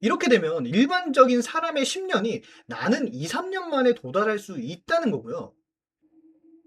이렇게 되면 일반적인 사람의 10년이 나는 2, 3년 만에 도달할 수 있다는 거고요.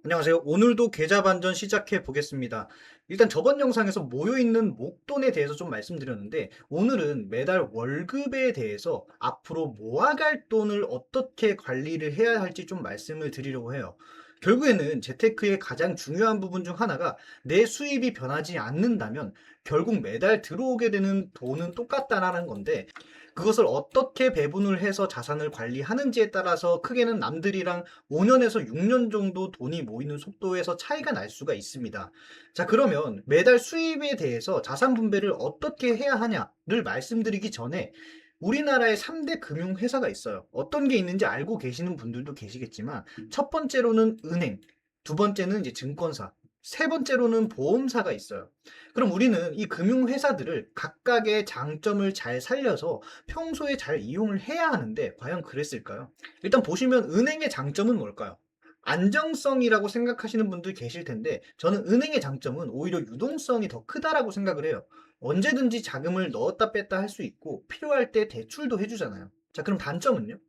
안녕하세요. 오늘도 계좌 반전 시작해 보겠습니다. 일단 저번 영상에서 모여있는 목돈에 대해서 좀 말씀드렸는데, 오늘은 매달 월급에 대해서 앞으로 모아갈 돈을 어떻게 관리를 해야 할지 좀 말씀을 드리려고 해요. 결국에는 재테크의 가장 중요한 부분 중 하나가 내 수입이 변하지 않는다면 결국 매달 들어오게 되는 돈은 똑같다라는 건데, 그것을 어떻게 배분을 해서 자산을 관리하는지에 따라서 크게는 남들이랑 5년에서 6년 정도 돈이 모이는 속도에서 차이가 날 수가 있습니다. 자, 그러면 매달 수입에 대해서 자산 분배를 어떻게 해야 하냐를 말씀드리기 전에 우리나라의 3대 금융회사가 있어요. 어떤 게 있는지 알고 계시는 분들도 계시겠지만, 첫 번째로는 은행, 두 번째는 이제 증권사, 세 번째로는 보험사가 있어요. 그럼 우리는 이 금융회사들을 각각의 장점을 잘 살려서 평소에 잘 이용을 해야 하는데 과연 그랬을까요? 일단 보시면 은행의 장점은 뭘까요? 안정성이라고 생각하시는 분들 계실 텐데 저는 은행의 장점은 오히려 유동성이 더 크다라고 생각을 해요. 언제든지 자금을 넣었다 뺐다 할 수 있고 필요할 때 대출도 해주잖아요. 자, 그럼 단점은요?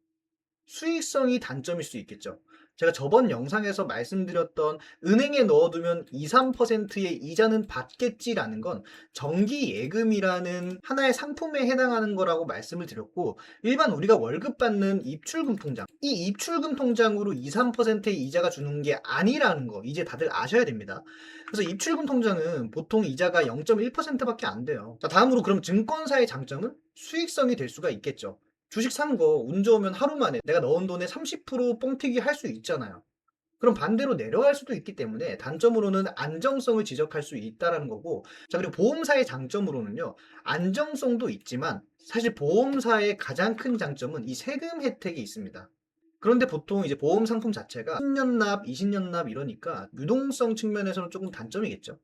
수익성이 단점일 수 있겠죠. 제가 저번 영상에서 말씀드렸던 은행에 넣어두면 2, 3%의 이자는 받겠지라는 건 정기 예금이라는 하나의 상품에 해당하는 거라고 말씀을 드렸고, 일반 우리가 월급 받는 입출금 통장, 이 입출금 통장으로 2, 3%의 이자가 주는 게 아니라는 거 이제 다들 아셔야 됩니다. 그래서 입출금 통장은 보통 이자가 0.1%밖에 안 돼요. 자, 다음으로 그럼 증권사의 장점은 수익성이 될 수가 있겠죠. 주식 산 거 운 좋으면 하루 만에 내가 넣은 돈의 30% 뻥튀기 할 수 있잖아요. 그럼 반대로 내려갈 수도 있기 때문에 단점으로는 안정성을 지적할 수 있다라는 거고, 자, 그리고 보험사의 장점으로는요, 안정성도 있지만 사실 보험사의 가장 큰 장점은 이 세금 혜택이 있습니다. 그런데 보통 이제 보험 상품 자체가 10년 납, 20년 납 이러니까 유동성 측면에서는 조금 단점이겠죠.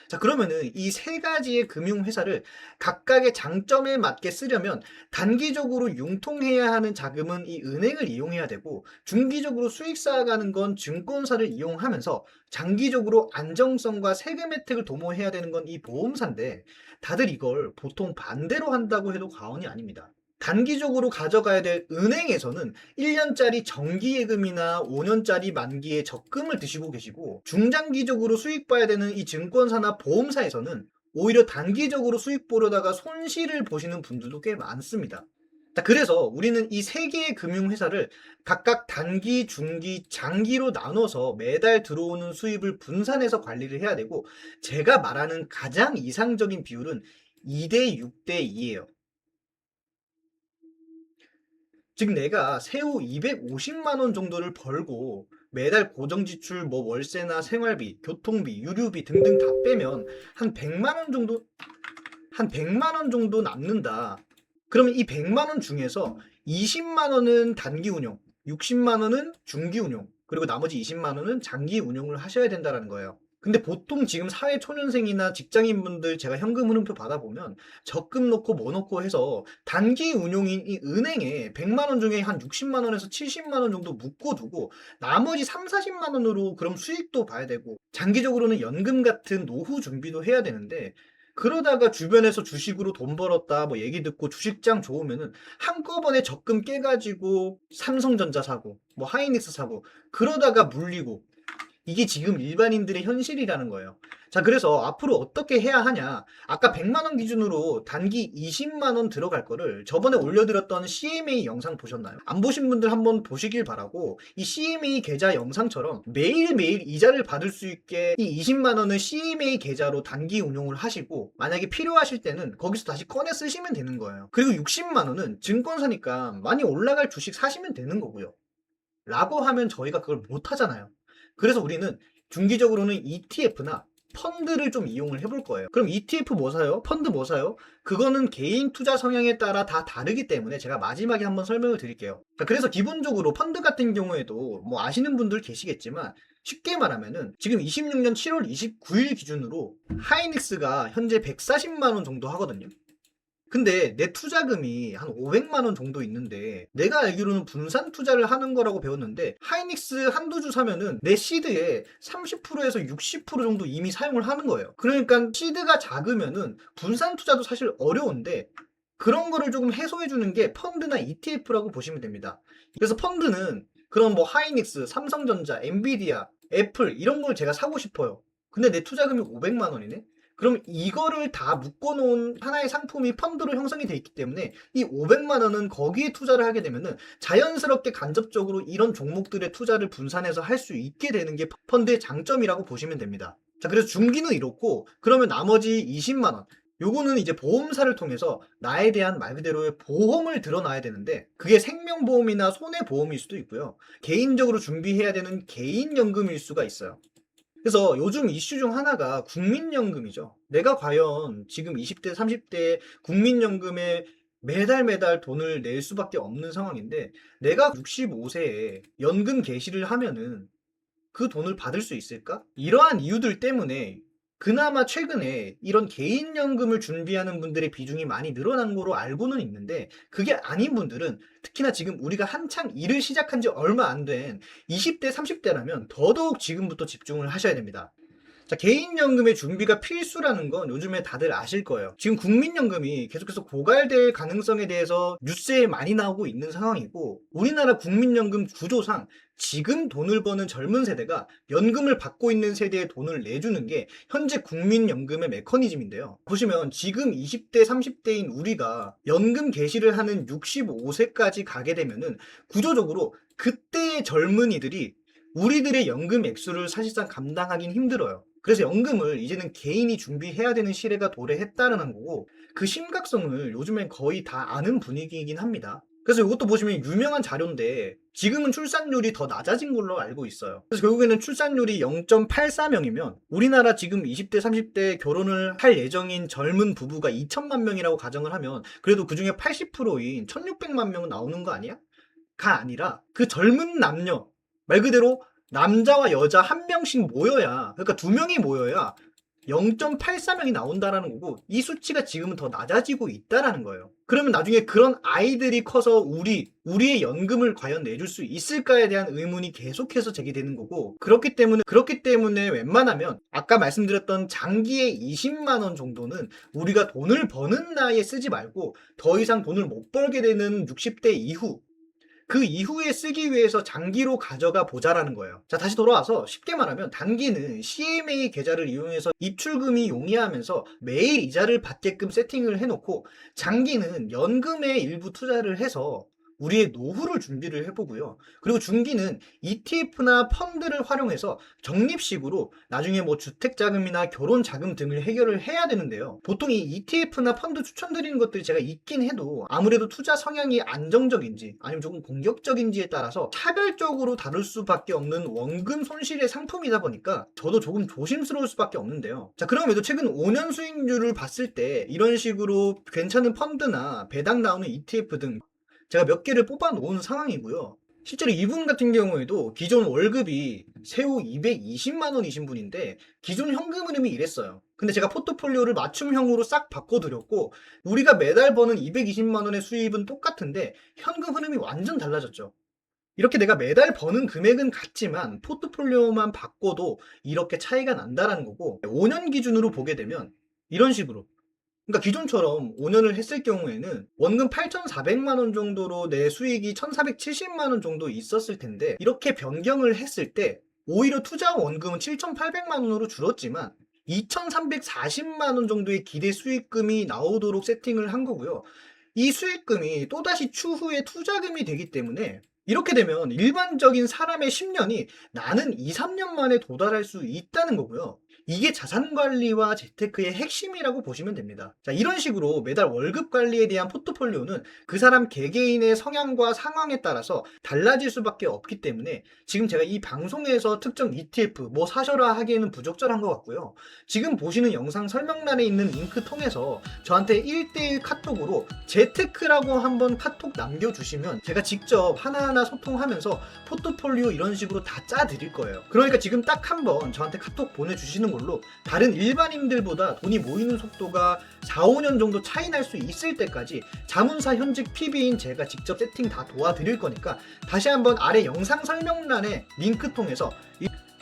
자, 그러면은 이 세 가지의 금융회사를 각각의 장점에 맞게 쓰려면 단기적으로 융통해야 하는 자금은 이 은행을 이용해야 되고, 중기적으로 수익 쌓아가는 건 증권사를 이용하면서 장기적으로 안정성과 세금 혜택을 도모해야 되는 건 이 보험사인데, 다들 이걸 보통 반대로 한다고 해도 과언이 아닙니다. 단기적으로 가져가야 될 은행에서는 1년짜리 정기예금이나 5년짜리 만기에 적금을 드시고 계시고, 중장기적으로 수익 봐야 되는 이 증권사나 보험사에서는 오히려 단기적으로 수익 보려다가 손실을 보시는 분들도 꽤 많습니다. 자, 그래서 우리는 이 세 개의 금융회사를 각각 단기, 중기, 장기로 나눠서 매달 들어오는 수입을 분산해서 관리를 해야 되고, 제가 말하는 가장 이상적인 비율은 2대 6대 2예요. 즉 내가 세후 250만 원 정도를 벌고 매달 고정 지출 뭐 월세나 생활비, 교통비, 유류비 등등 다 빼면 한 100만 원 정도 한 100만 원 정도 남는다. 그러면 이 100만 원 중에서 20만 원은 단기 운용, 60만 원은 중기 운용, 그리고 나머지 20만 원은 장기 운용을 하셔야 된다는 거예요. 근데 보통 지금 사회 초년생이나 직장인분들 제가 현금 흐름표 받아보면 적금 넣고 뭐 넣고 해서 단기 운용인 이 은행에 100만 원 중에 한 60만 원에서 70만 원 정도 묶어두고 나머지 3, 40만 원으로 그럼 수익도 봐야 되고 장기적으로는 연금 같은 노후 준비도 해야 되는데, 그러다가 주변에서 주식으로 돈 벌었다 뭐 얘기 듣고 주식장 좋으면은 한꺼번에 적금 깨가지고 삼성전자 사고 뭐 하이닉스 사고 그러다가 물리고, 이게 지금 일반인들의 현실이라는 거예요. 자, 그래서 앞으로 어떻게 해야 하냐. 아까 100만 원 기준으로 단기 20만 원 들어갈 거를 저번에 올려드렸던 CMA 영상 보셨나요? 안 보신 분들 한번 보시길 바라고, 이 CMA 계좌 영상처럼 매일매일 이자를 받을 수 있게 이 20만 원을 CMA 계좌로 단기 운용을 하시고, 만약에 필요하실 때는 거기서 다시 꺼내 쓰시면 되는 거예요. 그리고 60만 원은 증권사니까 많이 올라갈 주식 사시면 되는 거고요. 라고 하면 저희가 그걸 못 하잖아요. 그래서 우리는 중기적으로는 ETF나 펀드를 좀 이용을 해볼 거예요. 그럼 ETF 뭐 사요? 펀드 뭐 사요? 그거는 개인 투자 성향에 따라 다 다르기 때문에 제가 마지막에 한번 설명을 드릴게요. 그래서 기본적으로 펀드 같은 경우에도 뭐 아시는 분들 계시겠지만, 쉽게 말하면은 지금 26년 7월 29일 기준으로 하이닉스가 현재 140만 원 정도 하거든요. 근데 내 투자금이 한 500만 원 정도 있는데, 내가 알기로는 분산 투자를 하는 거라고 배웠는데 하이닉스 한두 주 사면은 내 시드의 30%에서 60% 정도 이미 사용을 하는 거예요. 그러니까 시드가 작으면은 분산 투자도 사실 어려운데, 그런 거를 조금 해소해 주는 게 펀드나 ETF라고 보시면 됩니다. 그래서 펀드는 그런 뭐 하이닉스, 삼성전자, 엔비디아, 애플 이런 걸 제가 사고 싶어요. 근데 내 투자금이 500만 원이네? 그럼 이거를 다 묶어놓은 하나의 상품이 펀드로 형성이 돼 있기 때문에 이 500만 원은 거기에 투자를 하게 되면은 자연스럽게 간접적으로 이런 종목들의 투자를 분산해서 할 수 있게 되는 게 펀드의 장점이라고 보시면 됩니다. 자, 그래서 중기는 이렇고, 그러면 나머지 20만 원. 요거는 이제 보험사를 통해서 나에 대한 말 그대로의 보험을 들어놔야 되는데, 그게 생명보험이나 손해보험일 수도 있고요. 개인적으로 준비해야 되는 개인연금일 수가 있어요. 그래서 요즘 이슈 중 하나가 국민연금이죠. 내가 과연 지금 20대, 30대에 국민연금에 매달 돈을 낼 수밖에 없는 상황인데, 내가 65세에 연금 개시를 하면은 그 돈을 받을 수 있을까? 이러한 이유들 때문에 그나마 최근에 이런 개인연금을 준비하는 분들의 비중이 많이 늘어난 거로 알고는 있는데, 그게 아닌 분들은 특히나 지금 우리가 한창 일을 시작한 지 얼마 안 된 20대, 30대라면 더더욱 지금부터 집중을 하셔야 됩니다. 자, 개인연금의 준비가 필수라는 건 요즘에 다들 아실 거예요. 지금 국민연금이 계속해서 고갈될 가능성에 대해서 뉴스에 많이 나오고 있는 상황이고, 우리나라 국민연금 구조상 지금 돈을 버는 젊은 세대가 연금을 받고 있는 세대에 돈을 내주는 게 현재 국민연금의 메커니즘인데요. 보시면 지금 20대, 30대인 우리가 연금 개시를 하는 65세까지 가게 되면은 구조적으로 그때의 젊은이들이 우리들의 연금 액수를 사실상 감당하긴 힘들어요. 그래서 연금을 이제는 개인이 준비해야 되는 시대가 도래했다는 거고, 그 심각성을 요즘엔 거의 다 아는 분위기이긴 합니다. 그래서 이것도 보시면 유명한 자료인데, 지금은 출산율이 더 낮아진 걸로 알고 있어요. 그래서 결국에는 출산율이 0.84명이면 우리나라 지금 20대, 30대 결혼을 할 예정인 젊은 부부가 2천만 명이라고 가정을 하면 그래도 그 중에 80%인 1600만 명은 나오는 거 아니야? 가 아니라 그 젊은 남녀, 말 그대로 남자와 여자 한 명씩 모여야, 그러니까 두 명이 모여야 0.84명이 나온다라는 거고, 이 수치가 지금은 더 낮아지고 있다라는 거예요. 그러면 나중에 그런 아이들이 커서 우리의 연금을 과연 내줄 수 있을까에 대한 의문이 계속해서 제기되는 거고, 그렇기 때문에 웬만하면 아까 말씀드렸던 장기의 20만 원 정도는 우리가 돈을 버는 나이에 쓰지 말고 더 이상 돈을 못 벌게 되는 60대 이후, 그 이후에 쓰기 위해서 장기로 가져가 보자라는 거예요. 자, 다시 돌아와서 쉽게 말하면 단기는 CMA 계좌를 이용해서 입출금이 용이하면서 매일 이자를 받게끔 세팅을 해놓고, 장기는 연금에 일부 투자를 해서 우리의 노후를 준비를 해보고요. 그리고 중기는 ETF나 펀드를 활용해서 적립식으로 나중에 뭐 주택자금이나 결혼자금 등을 해결을 해야 되는데요. 보통 이 ETF나 펀드 추천드리는 것들이 제가 있긴 해도 아무래도 투자 성향이 안정적인지 아니면 조금 공격적인지에 따라서 차별적으로 다룰 수밖에 없는 원금 손실의 상품이다 보니까 저도 조금 조심스러울 수밖에 없는데요. 자, 그럼에도 최근 5년 수익률을 봤을 때 이런 식으로 괜찮은 펀드나 배당 나오는 ETF 등 제가 몇 개를 뽑아 놓은 상황이고요. 실제로 이분 같은 경우에도 기존 월급이 세후 220만 원이신 분인데 기존 현금 흐름이 이랬어요. 근데 제가 포트폴리오를 맞춤형으로 싹 바꿔드렸고, 우리가 매달 버는 220만 원의 수입은 똑같은데 현금 흐름이 완전 달라졌죠. 이렇게 내가 매달 버는 금액은 같지만 포트폴리오만 바꿔도 이렇게 차이가 난다라는 거고, 5년 기준으로 보게 되면 이런 식으로, 그러니까 기존처럼 5년을 했을 경우에는 원금 8,400만 원 정도로 내 수익이 1,470만 원 정도 있었을 텐데, 이렇게 변경을 했을 때 오히려 투자 원금은 7,800만 원으로 줄었지만 2,340만 원 정도의 기대 수익금이 나오도록 세팅을 한 거고요. 이 수익금이 또다시 추후에 투자금이 되기 때문에 이렇게 되면 일반적인 사람의 10년이 나는 2, 3년 만에 도달할 수 있다는 거고요. 이게 자산관리와 재테크의 핵심이라고 보시면 됩니다. 자, 이런 식으로 매달 월급 관리에 대한 포트폴리오는 그 사람 개개인의 성향과 상황에 따라서 달라질 수밖에 없기 때문에 지금 제가 이 방송에서 특정 ETF 뭐 사셔라 하기에는 부적절한 것 같고요. 지금 보시는 영상 설명란에 있는 링크 통해서 저한테 1대1 카톡으로 재테크라고 한번 카톡 남겨주시면 제가 직접 하나하나 소통하면서 포트폴리오 이런 식으로 다 짜드릴 거예요. 그러니까 지금 딱 한번 저한테 카톡 보내주시는 걸로 다른 일반인들보다 돈이 모이는 속도가 4, 5년 정도 차이 날 수 있을 때까지 자문사 현직 PB인 제가 직접 세팅 다 도와드릴 거니까 다시 한번 아래 영상 설명란에 링크 통해서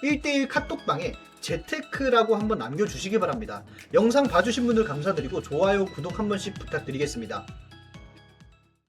1대1 카톡방에 재테크라고 한번 남겨주시기 바랍니다. 영상 봐주신 분들 감사드리고 좋아요, 구독 한 번씩 부탁드리겠습니다.